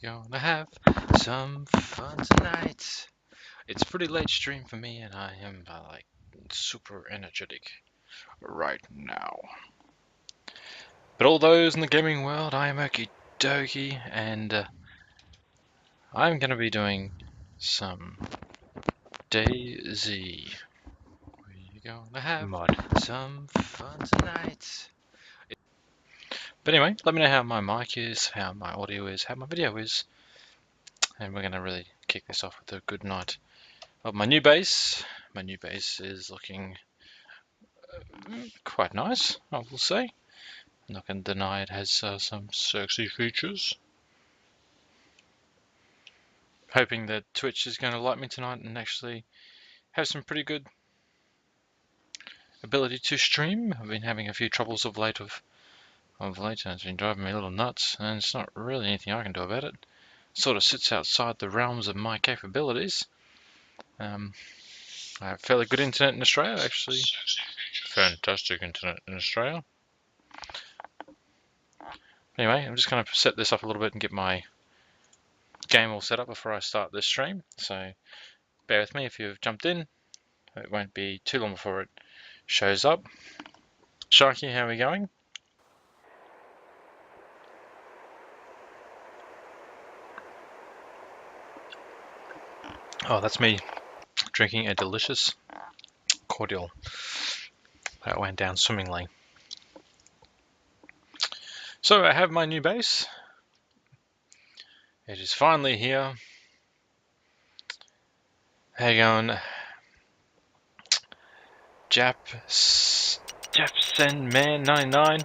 gonna have some fun tonight. It's a pretty late stream for me, and I am like super energetic right now. But all those in the gaming world, I am okie dokie, and I'm gonna be doing some DayZ. We're gonna have some fun tonight. But anyway, let me know how my mic is, how my audio is, how my video is, and we're gonna really kick this off with a good night of my new base. My new base is looking quite nice, I will say. I'm not going to deny it has some sexy features. Hoping that Twitch is going to like me tonight and actually have some pretty good ability to stream. I've been having a few troubles of late, and it's been driving me a little nuts, and it's not really anything I can do about it. It sort of sits outside the realms of my capabilities. I have fairly good internet in Australia, actually. Fantastic internet in Australia. Anyway, I'm just going to set this up a little bit and get my game all set up before I start this stream. So bear with me if you've jumped in. It won't be too long before it shows up. Sharky, how are we going? Oh, that's me drinking a delicious cordial. That went down swimmingly. So I have my new base. It is finally here. How you going? Japsen Man 99.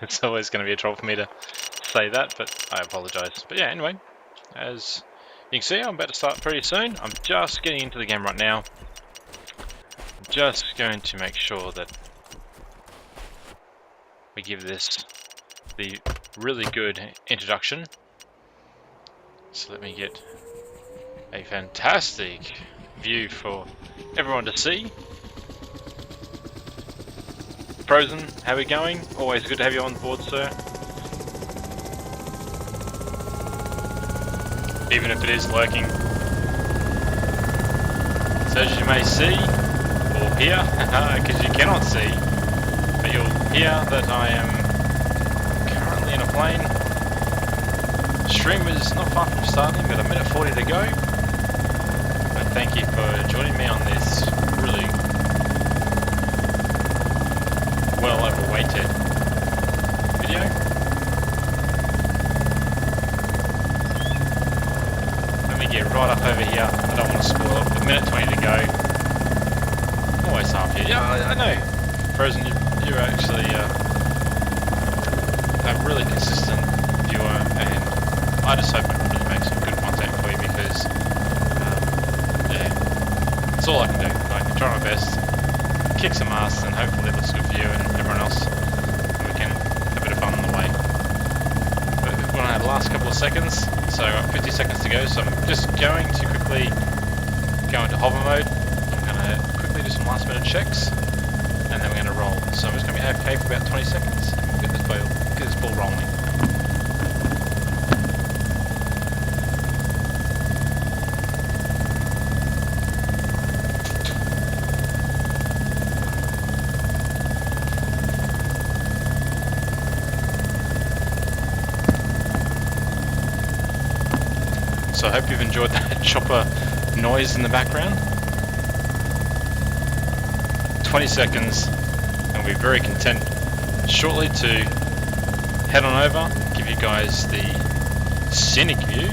It's always going to be a troll for me to say that, but I apologize. But yeah, anyway, as you can see, I'm about to start pretty soon. I'm just getting into the game right now. I'm just going to make sure that we give this the really good introduction. So let me get a fantastic view for everyone to see. Frozen, how are we going? Always good to have you on board, sir. Even if it is lurking. So as you may see, or hear, because you cannot see, but you'll hear that I am currently in a plane. Stream is not far from starting, got a minute 40 to go. But thank you for joining me on this really well overweighted video. Let me get right up over here. I don't want to spoil it. A minute 20 to go. Always half here. Yeah, I know. Frozen, you're actually a really consistent viewer, and I just hope I can really make some good content for you because, yeah, it's all I can do. I can try my best, kick some ass, and hopefully it looks good for you and everyone else. We can have a bit of fun on the way. But we're on the last couple of seconds, so I've got 50 seconds to go, so I'm just going to quickly go into hover mode. I'm going to quickly do some last minute checks, and then we're going to roll. So I'm just going to be AFK for about 20 seconds, and we'll get this ball rolling. So I hope you've enjoyed that chopper noise in the background. 20 seconds, and we'll be very content shortly to head on over, give you guys the scenic view.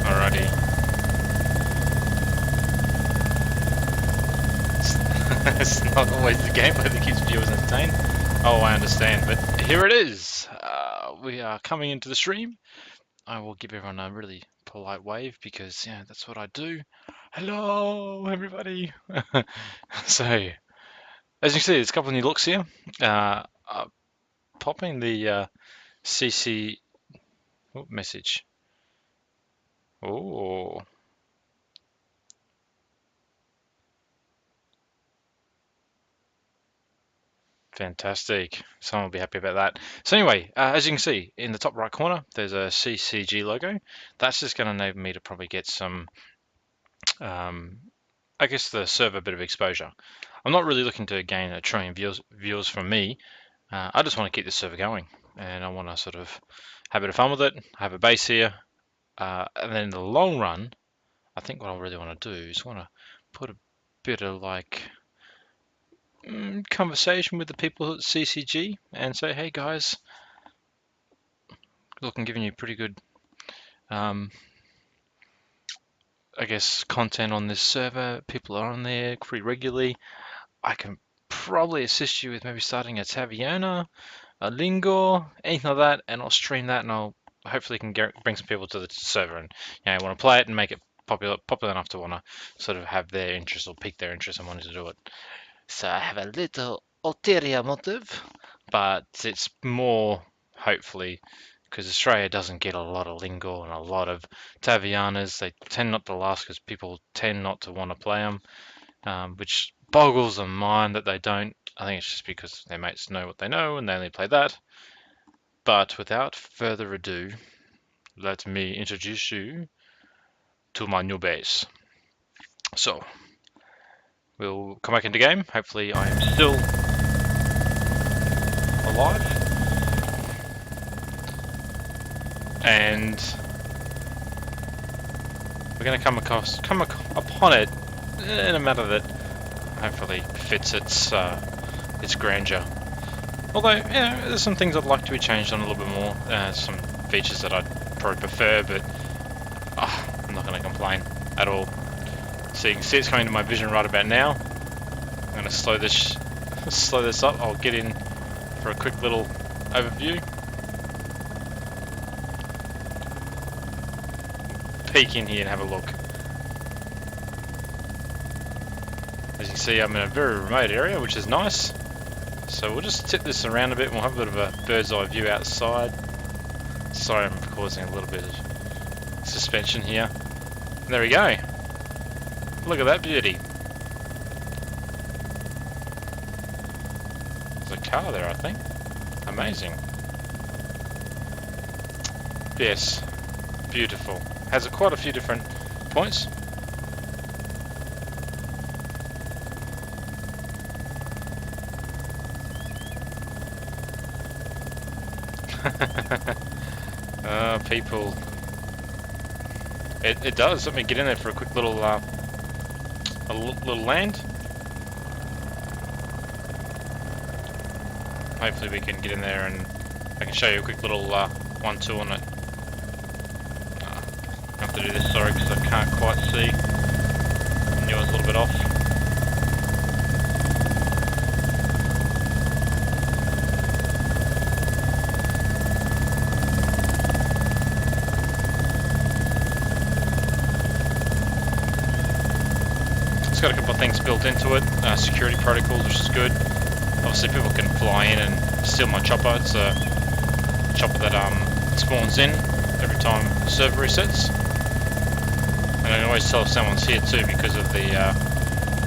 Alrighty. It's not always the gameplay that keeps viewers entertained. Oh, I understand, but here it is. We are coming into the stream. I will give everyone a really polite wave because, yeah, that's what I do. Hello, everybody. So, as you can see, there's a couple of new looks here. Popping the CC message. Oh. Fantastic. Someone will be happy about that. So anyway, as you can see in the top right corner, there's a CCG logo. That's just going to enable me to probably get some, I guess, the server a bit of exposure. I'm not really looking to gain a trillion viewers from me. I just want to keep the server going, and I want to sort of have a bit of fun with it, have a base here, and then in the long run, I think what I really want to do is want to put a bit of like conversation with the people at CCG and say, hey guys, look, I'm giving you pretty good, I guess, content on this server. People are on there pretty regularly. I can probably assist you with maybe starting a Taverna, a Lingor, anything like that, and I'll stream that and I'll hopefully can bring some people to the server and want to play it and make it popular enough to want to sort of have their interest or pique their interest in wanting to do it. So I have a little ulterior motive, but it's more hopefully because Australia doesn't get a lot of Lingor and a lot of Tavernas. They tend not to last because people tend not to want to play them, which boggles the mind that they don't. I think it's just because their mates know what they know and they only play that. But without further ado, let me introduce you to my new base. So, we'll come back into game. Hopefully I am still alive. And we're going to come upon it in a manner that hopefully fits its grandeur. Although, yeah, there's some things I'd like to be changed on a little bit more. Some features that I'd probably prefer, but I'm not going to complain at all. So you can see it's coming to my vision right about now. I'm going to slow this up. I'll get in for a quick little overview. Peek in here and have a look. As you can see, I'm in a very remote area, which is nice. So we'll just tip this around a bit and we'll have a bit of a bird's eye view outside. Sorry, I'm causing a little bit of suspension here. And there we go. Look at that beauty. There's a car there, I think. Amazing. Yes, beautiful. Has quite a few different points. People. It does. Let me get in there for a quick little little land. Hopefully we can get in there and I can show you a quick little 1-2 on it. I have to do this, sorry, because I can't quite see. I knew I was a little bit off. It's got a couple of things built into it, security protocols, which is good. Obviously people can fly in and steal my chopper. It's a chopper that spawns in every time the server resets. And I can always tell if someone's here too because of the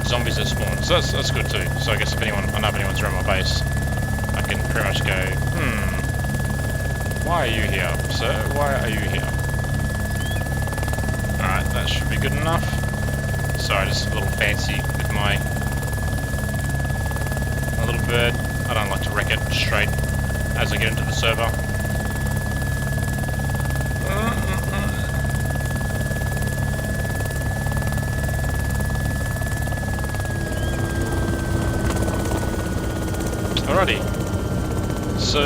zombies that spawn. So that's good too. So I guess if I know if anyone's around my base, I can pretty much go, why are you here, sir? Why are you here? Alright, that should be good enough. Sorry, just a little fancy with my little bird. I don't like to wreck it straight as I get into the server. Alrighty. So,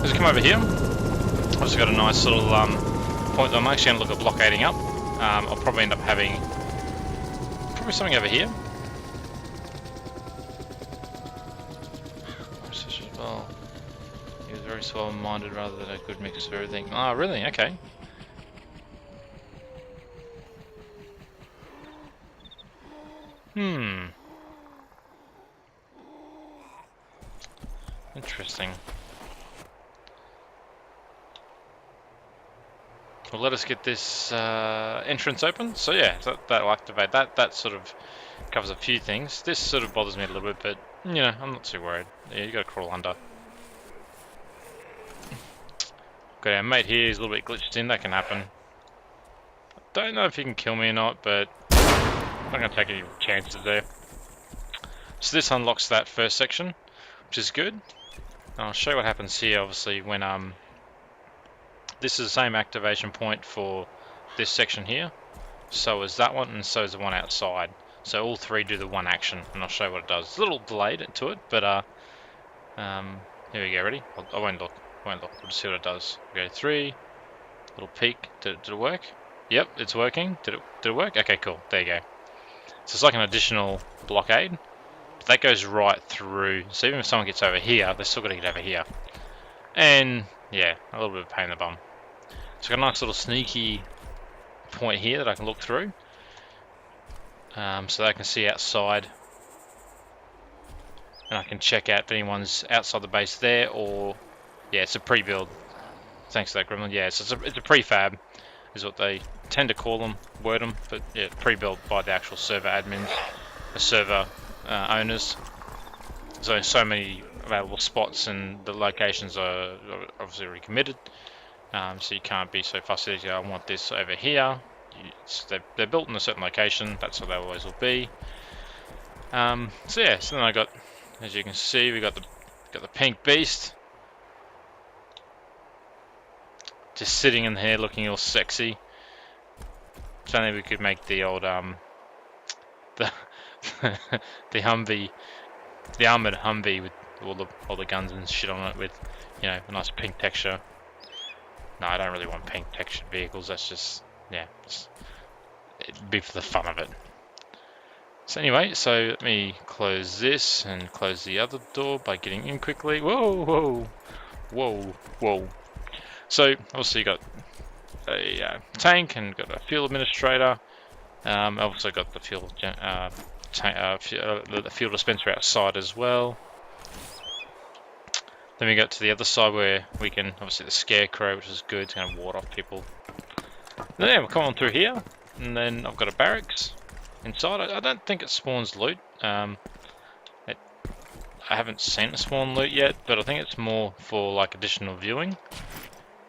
as I come over here, I've just got a nice little point that I'm actually going to look at blockading up. I'll probably end up having something over here. Well, he was very small-minded rather than a good mix of everything. Oh, really? Okay. Interesting. Well, let us get this entrance open. So yeah, that'll activate that. That sort of covers a few things. This sort of bothers me a little bit, but you know, I'm not too worried. Yeah, you gotta crawl under. Got our mate here, he's a little bit glitched in, that can happen. Don't know if he can kill me or not, but I'm not gonna take any chances there. So this unlocks that first section, which is good. And I'll show you what happens here, obviously, when this is the same activation point for this section here. So is that one, and so is the one outside. So all three do the one action, and I'll show you what it does. It's a little delayed to it, but here we go. Ready? I won't look. We'll just see what it does. Okay, 3, little peek. Did it work? Yep, it's working. Did it work? Okay, cool. There you go. So it's like an additional blockade, but that goes right through. So even if someone gets over here, they're still got to get over here. And yeah, a little bit of a pain in the bum. So I've got a nice little sneaky point here that I can look through, so that I can see outside, and I can check out if anyone's outside the base there, or yeah, it's a pre-build. Thanks to that gremlin. Yeah, so it's a prefab, is what they tend to call them, word them, but yeah, pre-built by the actual server admins, the server owners. So many available spots, and the locations are obviously already committed. So you can't be so fussy. I want this over here. They're built in a certain location. That's what they always will be. So yeah. So then I got, as you can see, we got the pink beast, just sitting in here looking all sexy. If only we could make the old the Humvee, the armored Humvee with all the guns and shit on it, with, you know, a nice pink texture. No, I don't really want pink textured vehicles. That's just, yeah, it'd be for the fun of it. So anyway, so let me close this and close the other door by getting in quickly. Whoa, whoa, whoa, whoa. So obviously you got a tank and got a fuel administrator. I've also got the fuel the fuel dispenser outside as well. Then we got to the other side where we can, obviously the scarecrow, which is good, it's going to ward off people. And then we'll come on through here, and then I've got a barracks inside. I don't think it spawns loot. I haven't seen it spawn loot yet, but I think it's more for like additional viewing.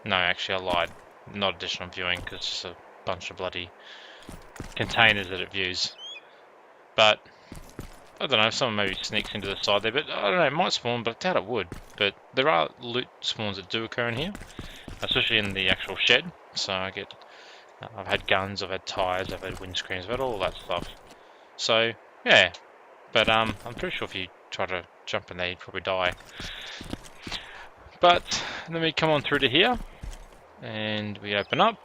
No, actually I lied. Not additional viewing, because it's a bunch of bloody containers that it views. But I don't know if someone maybe sneaks into the side there, but I don't know, it might spawn, but I doubt it would. But there are loot spawns that do occur in here, especially in the actual shed. So I've had guns, I've had tires, I've had windscreens, I've had all that stuff. So yeah, but I'm pretty sure if you try to jump in there, you'd probably die. But then we come on through to here, and we open up,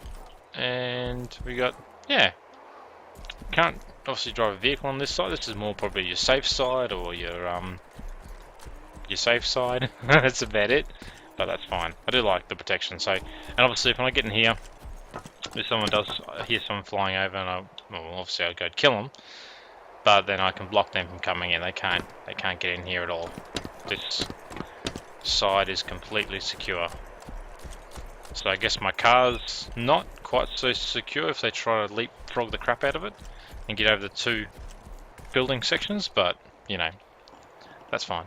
and we got, yeah, can't obviously drive a vehicle on this side. This is more probably your safe side, or your safe side. That's about it, but that's fine. I do like the protection. So, and obviously if I get in here, if someone does hear someone flying over, and obviously I'll go kill them, but then I can block them from coming in. They can't get in here at all. This side is completely secure. So I guess my car's not quite so secure if they try to leapfrog the crap out of it and get over the 2 building sections, but you know, that's fine.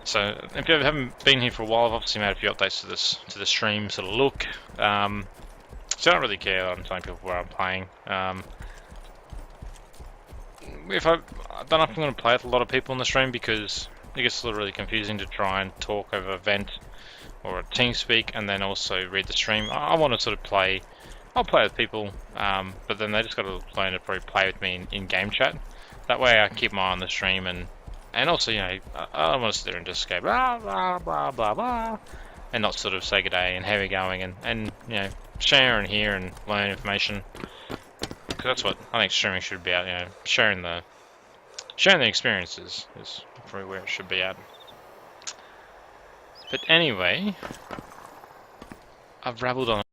So if you haven't been here for a while, I've obviously made a few updates to the stream sort of look. So I don't really care. I'm telling people where I'm playing. I don't know if I'm going to play with a lot of people in the stream, because it gets a little really confusing to try and talk over a vent or a TeamSpeak and then also read the stream. I want to sort of play. I'll play with people, but then they just got to learn to probably play with me in game chat. That way I keep my eye on the stream, and also, you know, I don't want to sit there and just go blah blah blah blah blah, and not sort of say good day and how we going, and you know, share and hear and learn information, because that's what I think streaming should be about. You know, sharing the experiences is probably where it should be at. But anyway, I've rabbled on.